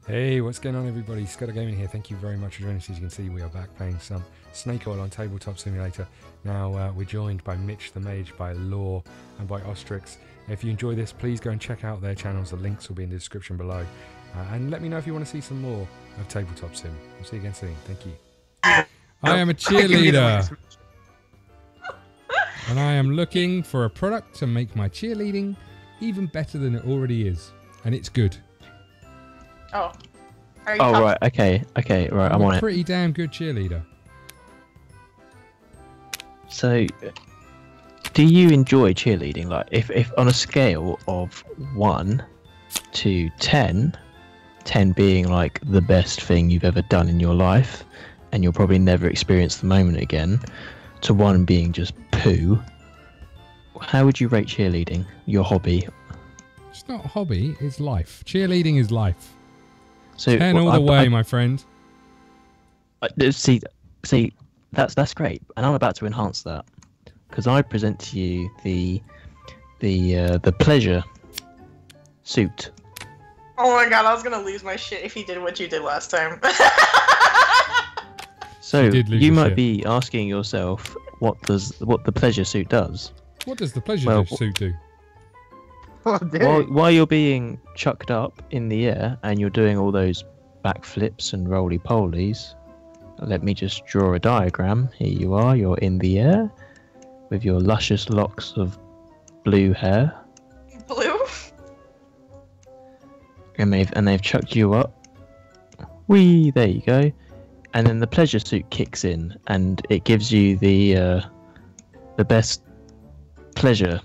Hey, what's going on everybody? ScottDogGaming here. Thank you very much for joining us. As you can see, we are back playing some Snake Oil on Tabletop Simulator. Now, we're joined by Mitch the Mage, by Law, and by Ostrix. If you enjoy this, please go and check out their channels. The links will be in the description below. And let me know if you want to see some more of Tabletop Sim. We'll see you again soon. Thank you. I am a cheerleader. And I am looking for a product to make my cheerleading even better than it already is. And it's good. Oh. Right. Okay, right. I'm on it. Pretty damn good cheerleader. So, do you enjoy cheerleading? Like, if on a scale of 1 to 10, 10 being like the best thing you've ever done in your life, and you'll probably never experience the moment again, to 1 being just poo, how would you rate cheerleading, your hobby? It's not a hobby, it's life. Cheerleading is life. So 10 all the way, my friend. See, that's great, and I'm about to enhance that because I present to you the pleasure suit. Oh my god, I was gonna lose my shit if you did what you did last time. So you might be asking yourself, what the pleasure suit does? What does the pleasure suit do? While you're being chucked up in the air and you're doing all those backflips and roly-polies, let me just draw a diagram. Here you are, you're in the air with your luscious locks of blue hair. Blue? And they've chucked you up. Whee, there you go. And then the pleasure suit kicks in and it gives you the best pleasure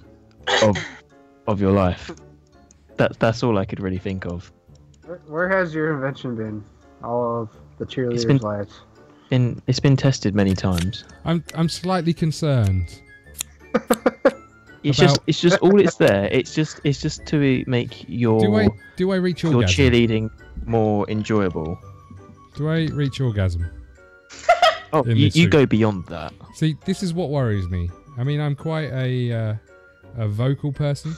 of your life. That's all I could really think of. Where has your invention been? All of the cheerleaders' lives. It's been tested many times. I'm slightly concerned. It's just all it's there. It's just to make your do I reach your orgasm? Cheerleading more enjoyable. Do I reach orgasm? Oh, you go beyond that. See, this is what worries me. I mean, I'm quite a vocal person.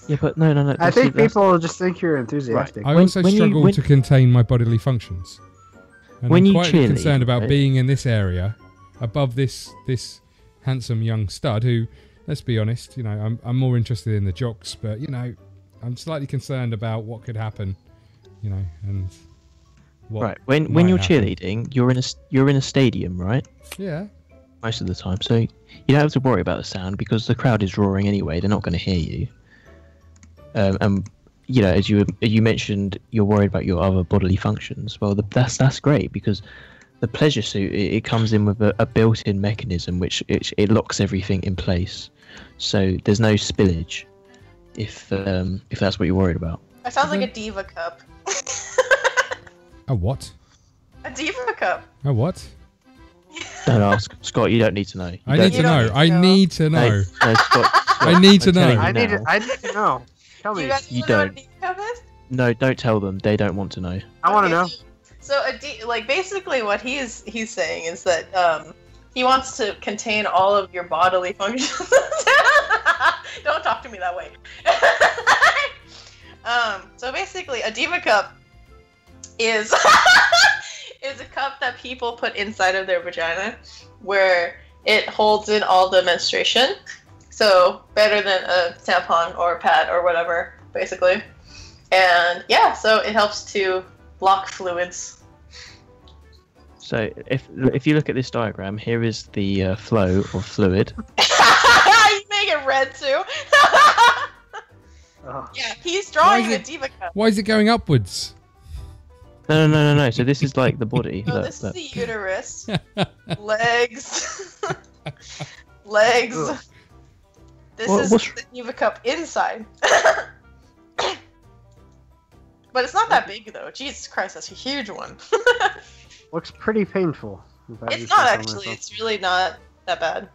Yeah, but no. I think people just think you're enthusiastic. Right. I also struggle to contain my bodily functions. And when I'm you quite cheerlead, concerned about being in this area, above this handsome young stud who, let's be honest, I'm more interested in the jocks, but I'm slightly concerned about what could happen, and what. Right. When you're cheerleading, you're in a stadium, right? Yeah. Most of the time, so you don't have to worry about the sound because the crowd is roaring anyway. They're not going to hear you. And as you mentioned, you're worried about your other bodily functions. Well, that's great because the pleasure suit it comes in with a built-in mechanism which it locks everything in place, so there's no spillage. If that's what you're worried about. That sounds like a DIVA cup. A what? A DIVA cup. A what? Don't ask, Scott. You don't need to know. I need to know. I need to know. No, Scott, I need to know. I need to know. Tell me. You don't. Know what a DIVA cup is? No, don't tell them. They don't want to know. I want to know. So basically what he's saying is that he wants to contain all of your bodily functions. Don't talk to me that way. So basically a DIVA cup is is a cup that people put inside of their vagina where it holds in all the menstruation. So better than a tampon or a pad or whatever, basically. And yeah, so it helps to block fluids. So if you look at this diagram, here is the flow of fluid. You make it red too. Yeah, he's drawing a DIVA cup. Why is it going upwards? No. So this is like the body. No, this is the uterus. Legs. Legs. Ugh. This is the DIVA cup inside. But it's not that big though. Jesus Christ, that's a huge one. Looks pretty painful. It's not actually. It's really not that bad.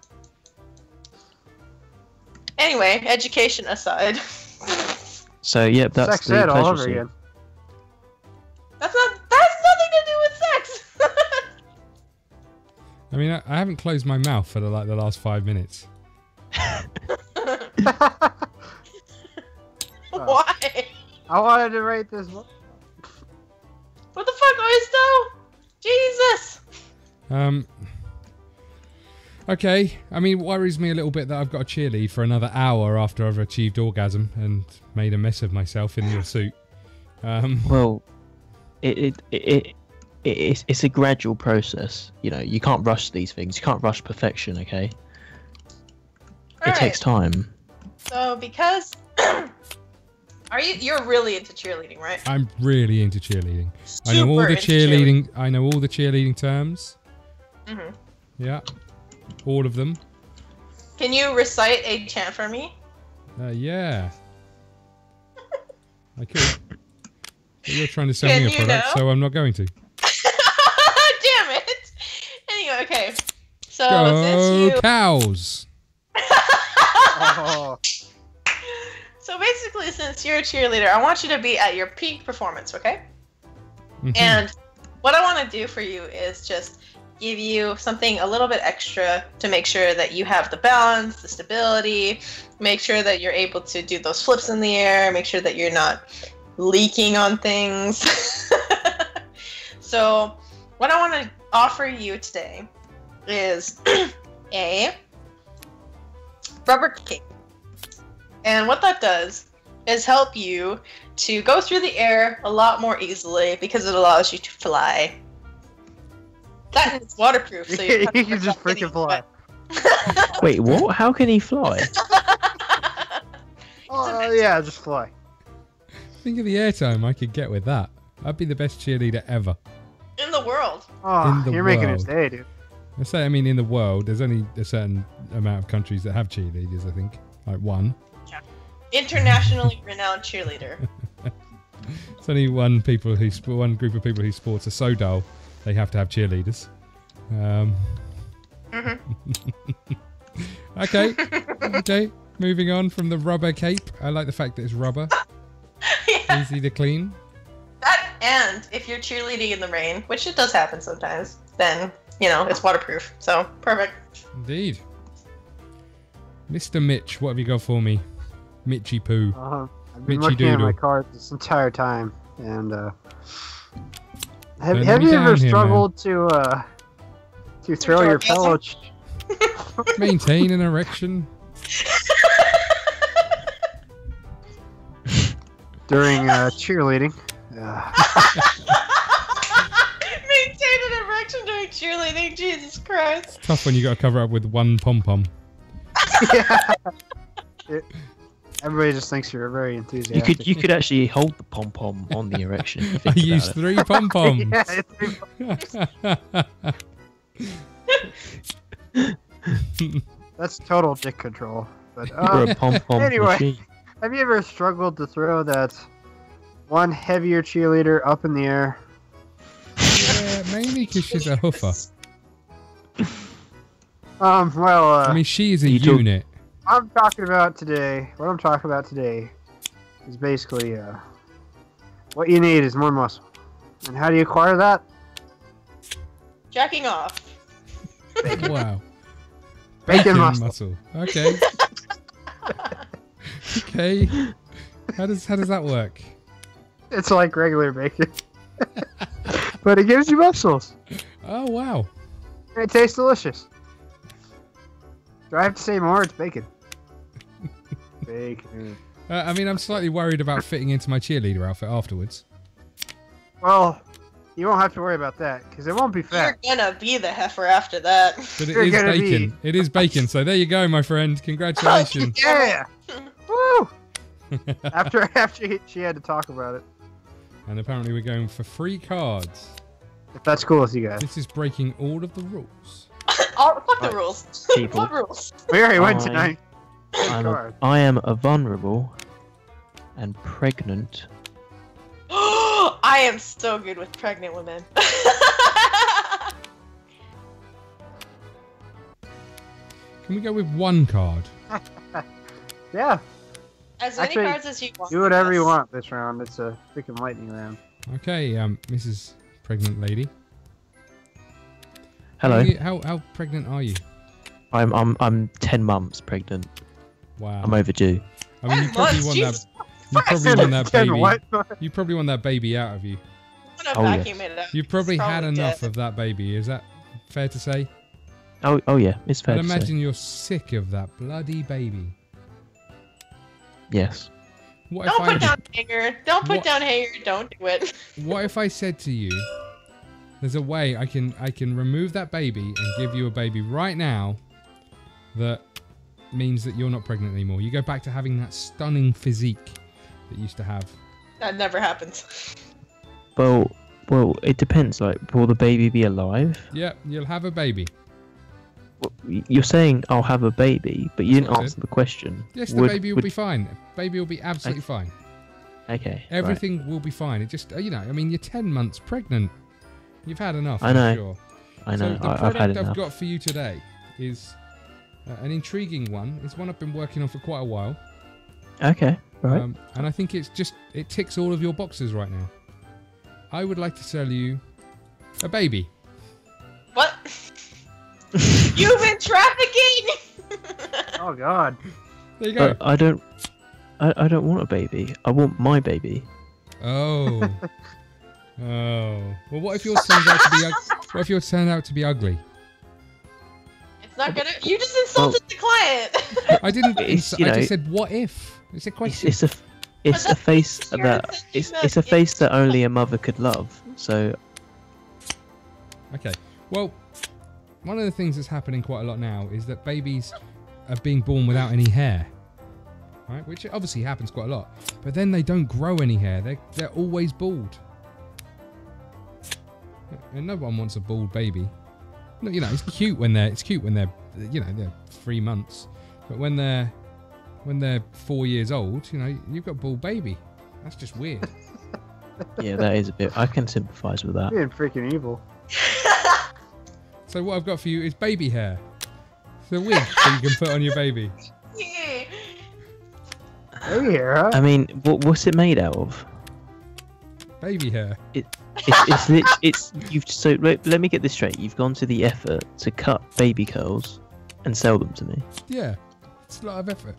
Anyway, education aside. So yeah, that's sex the ed all over suit. again. That's nothing to do with sex. I mean, I haven't closed my mouth for the last 5 minutes. Why? I wanted to write this. What the fuck, Oysto? Jesus! Okay, I mean, it worries me a little bit that I've got to cheerlead for another hour after I've achieved orgasm and made a mess of myself in your suit. Well, it's a gradual process. You know, you can't rush these things. You can't rush perfection. Okay. It takes time. So because you're really into cheerleading, right? I'm really into cheerleading. I know all Super the into cheerleading. I know all the cheerleading terms. Mhm. Yeah, all of them. Can you recite a chant for me? Yeah. I could. But you're trying to sell me a product, so I'm not going to. Damn it! Anyway, okay. So since Go you cows! Oh. So basically, since you're a cheerleader, I want you to be at your peak performance, okay? Mhm. And what I want to do for you is just give you something a little bit extra to make sure that you have the balance, the stability, make sure that you're able to do those flips in the air, make sure that you're not leaking on things. So what I want to offer you today is a rubber cape. And what that does is help you to go through the air a lot more easily because it allows you to fly. That is waterproof, so you You can just freaking fly. Wait, what? How can he fly? Oh, yeah, just fly. Think of the airtime I could get with that. I'd be the best cheerleader ever. In the world. Oh, In the you're making his world. day, dude. I say, I mean, in the world, there's only a certain amount of countries that have cheerleaders, I think. Like one. Internationally renowned cheerleader. It's only one group of people whose sports are so dull, they have to have cheerleaders. Okay. Okay. Moving on from the rubber cape. I like the fact that it's rubber. Yeah. Easy to clean. That, and if you're cheerleading in the rain, which it does happen sometimes, then, you know, it's waterproof. So, perfect. Indeed. Mr. Mitch, what have you got for me? Mitchy Poo. I've been Mitchy looking at my Doodle. cards this entire time, and Don't have let me you down ever here, struggled to throw your orgasm? fellow? Maintain an erection. During cheerleading? Maintain an erection during cheerleading, Jesus Christ. Tough when you got to cover up with one pom-pom. Yeah. Everybody just thinks you're very enthusiastic. You could actually hold the pom pom on the erection. If you I think about used it. 3 pom-poms. Yeah, that's total dick control. But You're a pom pom anyway. machine. have you ever struggled to throw that one heavier cheerleader up in the air? Yeah, mainly because she's a hoofer. Well, I mean, she is a You talk- unit. what I'm talking about today is basically what you need is more muscle. And how do you acquire that? Jacking off. Wow. Bacon muscle. muscle. Okay. Okay. How does that work? It's like regular bacon. But it gives you muscles. Oh wow. And it tastes delicious. Do I have to say more? It's bacon. Bacon. I mean, I'm slightly worried about fitting into my cheerleader outfit afterwards. Well, you won't have to worry about that, because it won't be fat. You're gonna be the heifer after that. But it You're is gonna bacon. It is bacon. So there you go, my friend. Congratulations. Yeah! Woo! After she had to talk about it. And apparently we're going for 3 cards. If that's cool with you guys. This is breaking all of the rules. Oh, fuck the rules. People. What rules? We already went I- tonight. I am a vulnerable and pregnant. I am so good with pregnant women. Can we go with 1 card? Yeah, As many Actually, cards as you want. do whatever you yes. want this round. It's a freaking lightning round. Okay, Mrs. Pregnant Lady. Hello. How pregnant are you? I'm 10 months pregnant. Wow. I'm overdue. I mean, you probably Months, want Jesus. You probably want that baby. What? You probably want that baby out of you. I'm gonna vacuum it out. You've probably It's had enough dead. of that baby. Is that fair to say? Oh yeah, it's fair But to say. imagine you're sick of that bloody baby. Yes. What Don't if put down hanger. Don't put What- down hanger. Don't do it. What if I said to you, there's a way I can remove that baby and give you a baby right now that means that you're not pregnant anymore. You go back to having that stunning physique that you used to have. That never happens. Well, it depends. Like, will the baby be alive? Yeah, you'll have a baby. You're saying I'll have a baby, but you That's didn't what I answer the question. Yes, the baby will be fine. Baby will be absolutely fine. Okay. Everything will be fine. It just, you know, I mean, you're 10 months pregnant. You've had enough, I know. I'm sure. I know. So the I've product had I've enough. got for you today is an intriguing one. It's one I've been working on for quite a while. Okay. Right. And I think it ticks all of your boxes right now. I would like to sell you a baby. What? You've been trafficking. Oh God. There you go. But I don't want a baby. I want my baby. Oh. Oh. Well, what if yours turns out to be what if yours turn out to be ugly? It's not gonna. You just insulted the client. I didn't. It's, I you know, just said, what if? It's a question. It's a that's face the that spirit it's a that face that only a mother could love. So Okay. Well, one of the things that's happening quite a lot now is that babies are being born without any hair. Right? Which obviously happens quite a lot. But then they don't grow any hair. They're always bald. And no one wants a bald baby. No, you know, it's cute when they're you know, they're 3 months. But when they're 4 years old, you know, you've got a bald baby. That's just weird. yeah, that is a bit. I can sympathise with that. Being freaking evil. So what I've got for you is baby hair. It's a wig that you can put on your baby. Yeah. Hey here, huh? I mean, what's it made out of? Baby hair. Let me get this straight. You've gone to the effort to cut baby curls and sell them to me. Yeah. It's a lot of effort.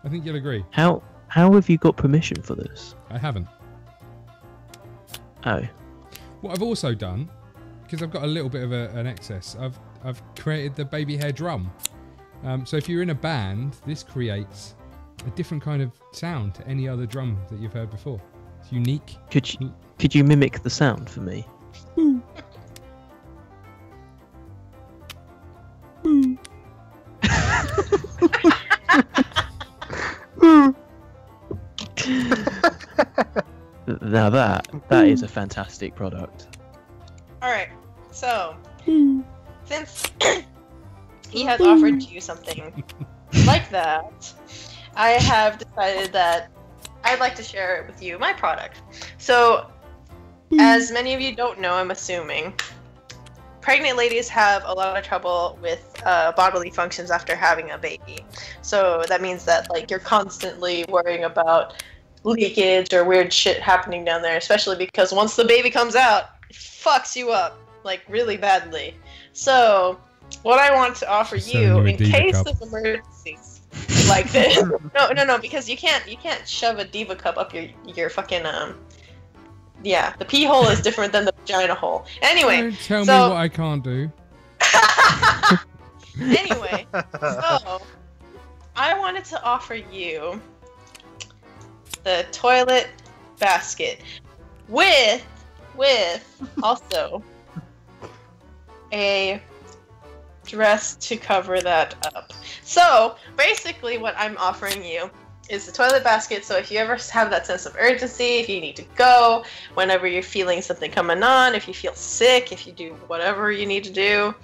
I think you'll agree. How have you got permission for this? I haven't. Oh, What I've also done, because I've got a little bit of an excess, I've created the baby hair drum. So if you're in a band, this creates a different kind of sound to any other drum that you've heard before. It's unique. could you mimic the sound for me? Boo. Boo. Now that is a fantastic product. All right. So, since he has offered you something like that, I have decided that I'd like to share it with you, my product. So, as many of you don't know, I'm assuming, pregnant ladies have a lot of trouble with bodily functions after having a baby. So that means that like you're constantly worrying about leakage or weird shit happening down there, especially because once the baby comes out, it fucks you up like really badly. So what I want to offer Selling you you a in Diva case cup. of emergencies like this, no, because you can't shove a Diva cup up your fucking yeah, the pee hole is different than the vagina hole. Anyway, Don't tell me so- what I can't do. Anyway, so I wanted to offer you the toilet basket with also a dress to cover that up. So basically what I'm offering you is the toilet basket, so if you ever have that sense of urgency, if you need to go, whenever you're feeling something coming on, if you feel sick, if you do whatever you need to do,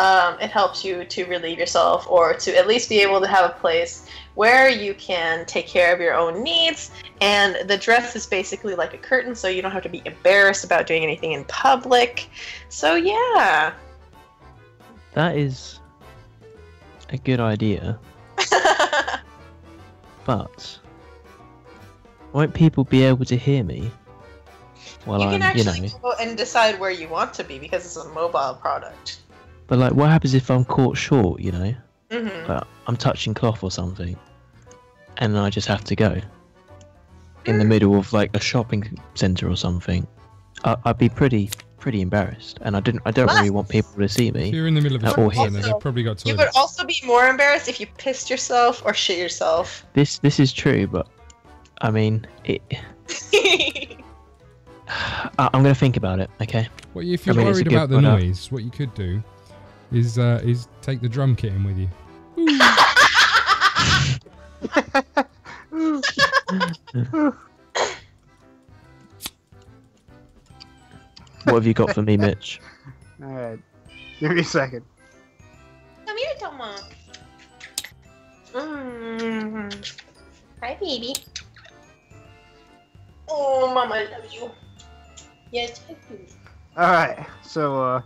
it helps you to relieve yourself or to at least be able to have a place where you can take care of your own needs. And the dress is basically like a curtain, so you don't have to be embarrassed about doing anything in public. So yeah. That is a good idea, but won't people be able to hear me while You can I'm, actually go and decide where you want to be because it's a mobile product. But like, what happens if I'm caught short? Mm-hmm. Like, I'm touching cloth or something, and I just have to go. in the middle of like a shopping centre or something, I'd be pretty embarrassed, and I don't really want people to see me. If you're in the middle of a shopping centre, they've probably got You toilets. would also be more embarrassed if you pissed yourself or shit yourself. This is true, but I mean, I'm gonna think about it. Okay. Well, if you're I mean, it's a worried good about the product. noise, what you could do is take the drum kit in with you. What have you got for me, Mitch? Alright. Give me a second. Come here, Toma. Hi, baby. Oh, Mama loves you. Yes, I do. Alright, so,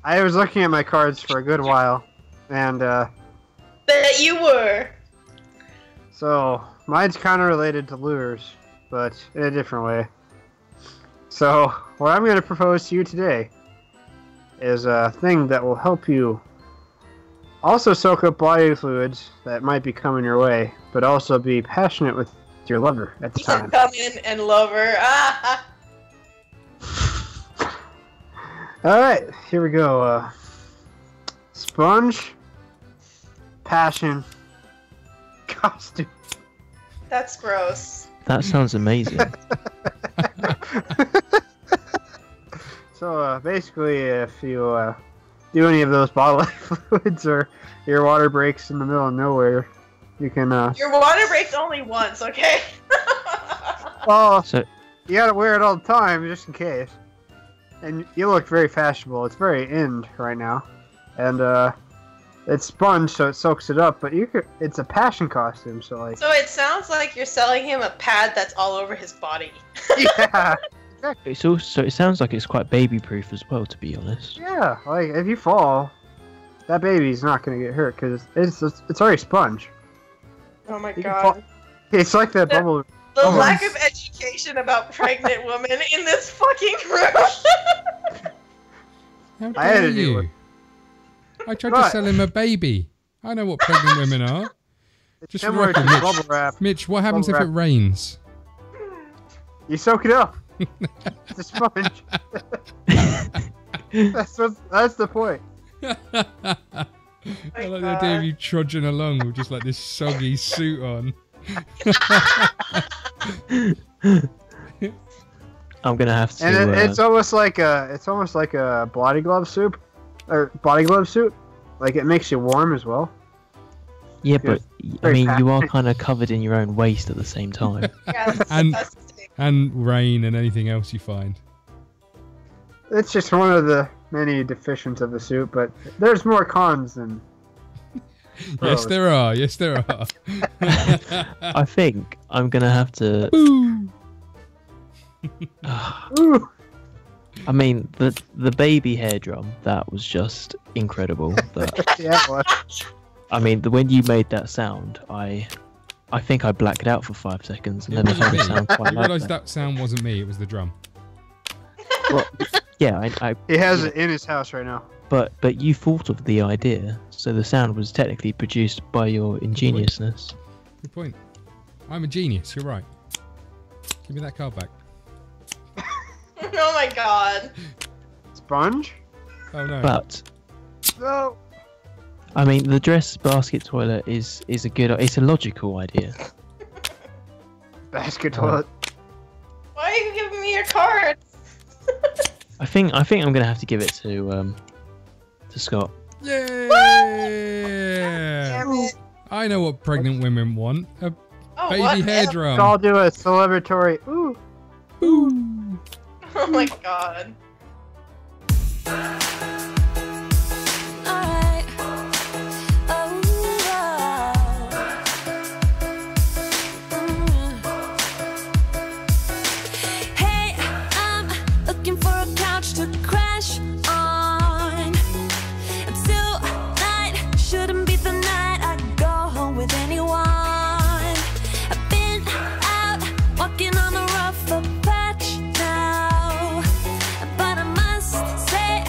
I was looking at my cards for a good while, and, Bet you were. so, mine's kind of related to lures, but in a different way. So, what I'm going to propose to you today is a thing that will help you also soak up body fluids that might be coming your way, but also be passionate with your lover at the You can time. come in and love her. Ah. Alright, here we go. Sponge, passion, costume. That's gross. That sounds amazing. So basically, if you do any of those bodily fluids or your water breaks in the middle of nowhere, you can. Your water breaks only once, okay? Well, So you gotta wear it all the time just in case. And you look very fashionable. It's very in right now, and it's sponge, so it soaks it up. But it's a passion costume, so like. So it sounds like you're selling him a pad that's all over his body. Yeah. it's also it sounds like it's quite baby proof as well, to be honest. Yeah, like if you fall, that baby's not gonna get hurt because it's already sponge. Oh my You can god. fall- It's like that bubble. The Oh. lack of education about pregnant women in this fucking room. How I had dare to deal you? with- I tried to Right. sell him a baby. I know what pregnant women are. Just for Similar record, to Mitch. bubble wrap. Mitch, what happens if Bubble it wrap. rains? You soak it up. It's a sponge. That's the point. I like the idea of you trudging along with just like this soggy suit on. I'm gonna have to. And it's almost like a body glove suit, or body glove suit. Like it makes you warm as well. yeah, but I very mean, you are passionate. kind of covered in your own waste at the same time. Yeah, And- that's the thing. And rain and anything else you find. It's just one of the many deficiencies of the suit, but there's more cons than. Yes, there are. Yes, there are. I think I'm gonna have to. Boo! Ooh. I mean, the baby hair drum, that was just incredible. But Yeah. Well, I mean, when you made that sound, I think I blacked out for 5 seconds and It then I wasn't heard me. it sound quite You like realised that. that sound wasn't me, it was the drum. Well, yeah, he has it in his house right now. but you thought of the idea, so the sound was technically produced by your ingeniousness. Good point. I'm a genius, you're right. Give me that card back. Oh my god. Sponge? Oh no. But No. I mean, the dress basket toilet is it's a logical idea. Basket toilet. Why are you giving me your card? I think I'm gonna have to give it to Scott. Yeah! Damn it. I know what pregnant women want. A Oh, baby what? hair the- drum. I'll do a celebratory. Ooh. Boo! Oh my god. Alright. Oh, hey, I'm looking for a couch to crash on. Tonight shouldn't be the night I go home with anyone. I've been out walking on a rougher patch now, but I must say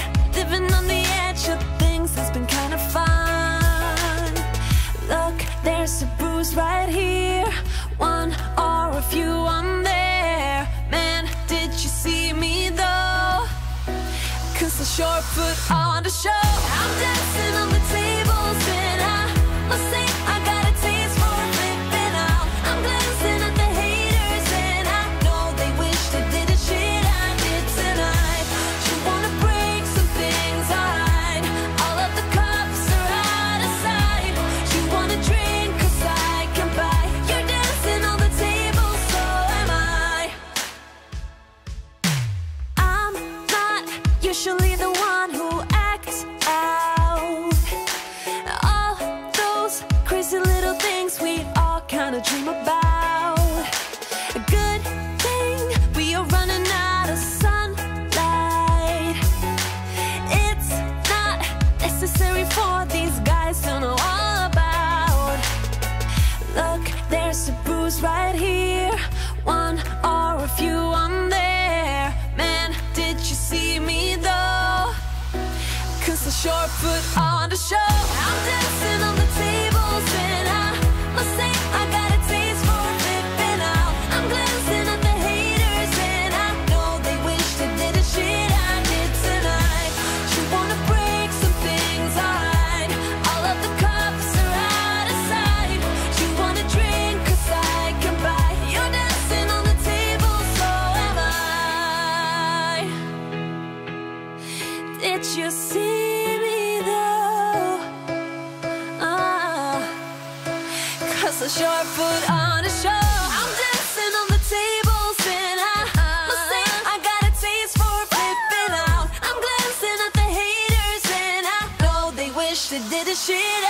short put on the show. I'm dancing on the tables and I must say I got a taste for flipping out. I'm glancing at the haters and I know they wish they did the shit I did tonight. You wanna break some things, alright. All of the cups are out of sight. You wanna drink 'cause I can buy. You're dancing on the table, so am I. I'm not usually the one who acts out. All those crazy little things we all kinda dream about. A good thing we are running out of sunlight. It's not necessary for these guys to know all about. Look, there's a bruise right here, one or a few on there. Man, did you see me though? 'Cause I sure put on the show. I'm dancing on the tables and I must say I got a taste for flipping out. I'm glancing at the haters and I know they wish they did the shit I did tonight. You wanna break some things, alright. All of the cups are out of sight. You wanna drink 'cause I can buy. You're dancing on the table, so am I. Did you see me though? 'Cause I sure put on a show. I'm dancing on the tables and I must say I got a taste for flipping out. I'm glancing at the haters and I know they wish they did the shit